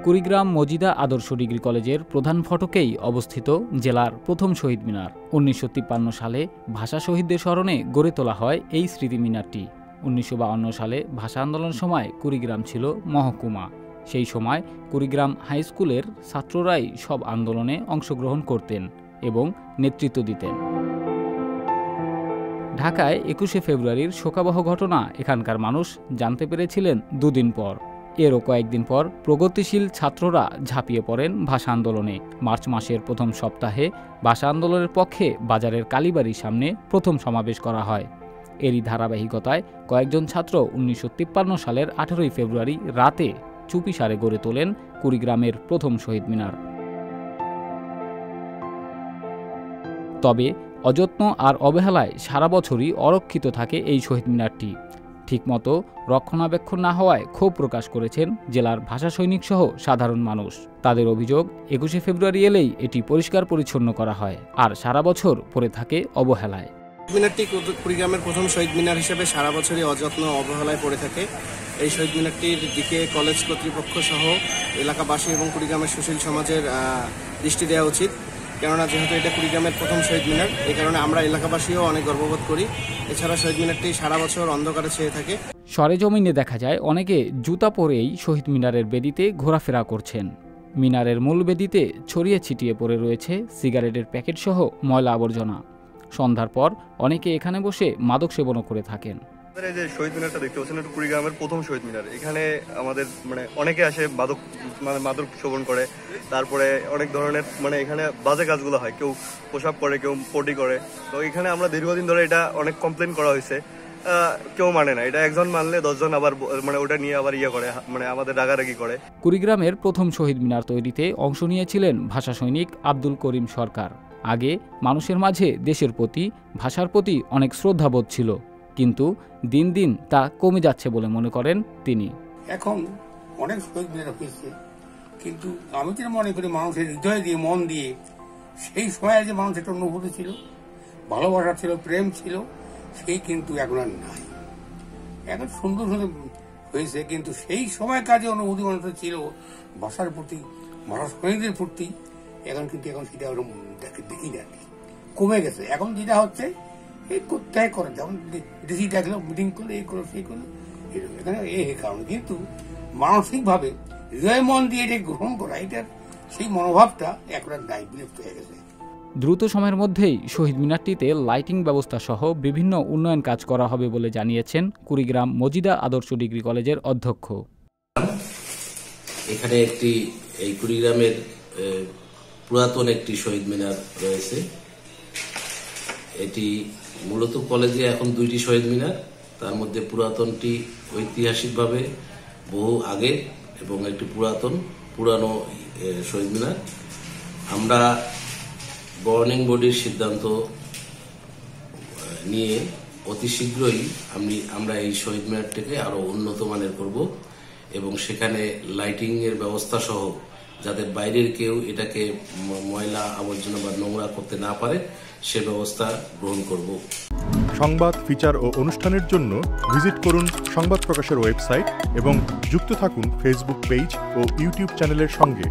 কুড়িগ্রাম মজিদা আদর্শ ডিগ্রি কলেজের প্রধান ফটকেই অবস্থিত জেলার প্রথম শহীদ মিনার। 1953 সালে ভাষা শহীদদের স্মরণে গড়ে তোলা হয় এই স্মৃতি মিনারটি। 1952 সালে ভাষা আন্দোলনের সময় কুড়িগ্রাম ছিল মহকুমা। সেই সময় কুড়িগ্রাম হাই স্কুলের ছাত্ররাই সব আন্দোলনে অংশগ্রহণ করতেন এবং নেতৃত্ব দিতেন। ঢাকায় 21শে ফেব্রুয়ারির শোকাবহ ঘটনা এখানকার মানুষ জানতে পেরেছিলেন দুদিন পর। এরও কয়েকদিন পর প্রগতিশীল ছাত্ররা ঝাঁপিয়ে পড়েন ভাষা আন্দোলনে। মার্চ মাসের প্রথম সপ্তাহে ভাষা আন্দোলনের পক্ষে বাজারের কালীবাড়ির সামনে প্রথম সমাবেশ করা হয়। এরই ধারাবাহিকতায় কয়েকজন ছাত্র 1953 সালের 18 ফেব্রুয়ারি রাতে চুপিসারে গড়ে তোলেন কুড়িগ্রামের প্রথম শহীদ মিনার। তবে অযত্ন আর অবহেলায় সারা বছরই অরক্ষিত থাকে এই শহীদ মিনারটি। ঠিকমতো রক্ষণাবেক্ষণ না হওয়ায় ক্ষোভ প্রকাশ করেছেন জেলার ভাষা সৈনিক সহ সাধারণ মানুষ। তাদের অভিযোগ, 21শে ফেব্রুয়ারি এলেই এটি পরিষ্কার পরিচ্ছন্ন করা হয় আর সারা বছর পড়ে থাকে অবহেলায়। মিনারটি কুড়িগ্রামের প্রথম শহীদ মিনার হিসেবে সারা বছরই অযত্ন অবহেলায় পড়ে থাকে। এই শহীদ মিনারটির দিকে কলেজ কর্তৃপক্ষ সহ এলাকাবাসী এবং কুড়িগ্রামের সুশীল সমাজের দৃষ্টি দেওয়া উচিত, কেননা যেহেতু এটা কুড়িগ্রামের প্রথম শহীদ মিনার, এই কারণে আমরা এলাকাবাসীও অনেক গর্ববোধ করি। এছাড়া শহীদ মিনারটি সারা বছর অন্ধকারে ছেয়ে থাকে। সরেজমিনে দেখা যায় অনেকে জুতা পরেই শহীদ মিনারের বেদিতে ঘোরাফেরা করছেন। মিনারের মূল বেদিতে ছড়িয়ে ছিটিয়ে পড়ে রয়েছে সিগারেটের প্যাকেট সহ ময়লা আবর্জনা। সন্ধ্যার পর অনেকে এখানে বসে মাদক সেবনও করে থাকেন। এই যে শহীদ মিনারটা দেখতে পাচ্ছেন, এটা কুড়িগ্রামের প্রথম শহীদ মিনার। এখানে আমাদের অনেকে আসে মাদক সেবন করে, তারপরে অনেক ধরনের এখানে বাজে কাজগুলো হয়, কেউ পোশাক করে, কেউ পটি করে। তো এখানে আমরা দীর্ঘদিন ধরে এটা অনেক কমপ্লেন করা হয়েছে, কেউ মানে না। এটা একজন মানলে 10 জন আবার ওটা নিয়ে আবার করে আমাদের রাগারাগি করে। কুড়িগ্রামের প্রথম শহীদ মিনার তৈরিতে অংশ নিয়েছিলেন ভাষা সৈনিক আব্দুল করিম সরকার। আগে মানুষের মাঝে দেশের প্রতি, ভাষার প্রতি অনেক শ্রদ্ধাবোধ ছিল, কিন্তু দিন দিন তা কমে যাচ্ছে বলে মনে করেন তিনি। এখন অনেক শহীদ মিনার হয়েছে, কিন্তু আমি যেটা মনে করি মানুষের হৃদয় দিয়ে, মন দিয়ে, সেই সময় যে মানুষের একটা অনুভূতি ছিল, ভালোবাসা ছিল, প্রেম ছিল, সেই কিন্তু এখন আর নাই। এখন সুন্দর সুন্দর হয়েছে, কিন্তু সেই সময় কাজে অনুভূতি মানুষের ছিল ভাষার প্রতি, ভাষা সৈনিকদের প্রতি, এখন সেটা দেখি না, কমে গেছে। এখন যেটা হচ্ছে এই করতে করে, যেমন ডিসি ডাকলো, মিটিং করলো, এই করলো, সেই করলো, এখানে এই কারণ। কিন্তু মানসিকভাবে হৃদয় মন দিয়ে এটা গ্রহণ করা, এটার সেই মনোভাবটা এখন আর নাই, বিলুপ্ত হয়ে গেছে। দ্রুত সময়ের মধ্যেই শহীদ মিনারটিতে লাইটিং ব্যবস্থা সহ বিভিন্ন উন্নয়ন কাজ করা হবে বলে জানিয়েছেন কুড়িগ্রাম মজিদা আদর্শ ডিগ্রি কলেজের অধ্যক্ষ। এখানে এই কুড়িগ্রামের পুরাতন একটি শহীদ মিনার রয়েছে। এটি মূলত কলেজে এখন 2টি শহীদ মিনার, তার মধ্যে পুরাতনটি ঐতিহাসিকভাবে বহু আগে এবং একটি পুরানো শহীদ মিনার। আমরা গভর্নিং বডির সিদ্ধান্ত নিয়ে অতি শীঘ্রই আমরা এই শহীদ মিনারটিকে আরো উন্নত মানের করব এবং সেখানে লাইটিং এর ব্যবস্থা সহ যাদের বাইরের কেউ এটাকে ময়লা আবর্জনা বা নোংরা করতে না পারে সে ব্যবস্থা গ্রহণ করব। সংবাদ, ফিচার ও অনুষ্ঠানের জন্য ভিজিট করুন সংবাদ প্রকাশের ওয়েবসাইট এবং যুক্ত থাকুন ফেসবুক পেজ ও ইউটিউব চ্যানেলের সঙ্গে।